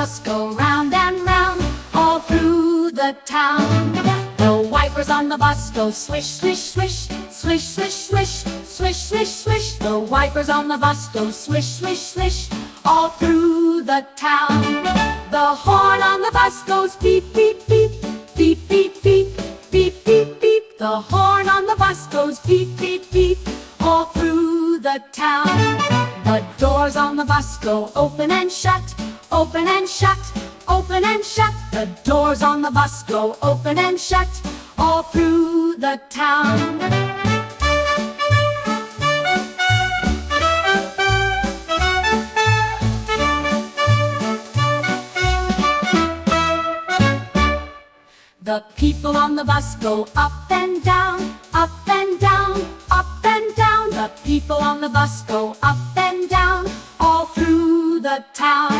bus go round and round, all through the town. The wipers on the bus go swish, swish, swish, swish, swish, swish, swish, swish, swish. The wipers on the bus go swish, swish, swish, all through the town. The horn on the bus goes beep, beep, beep, beep, beep, beep, beep, beep, beep. The horn on the bus goes beep, beep, beep, all through the town. The doors on the bus go open and shut, open and shut, open and shut. The doors on the bus go open and shut, all through the town. The people on the bus go up and down, up and down, up and down. The people on the bus go up and down, all through the town.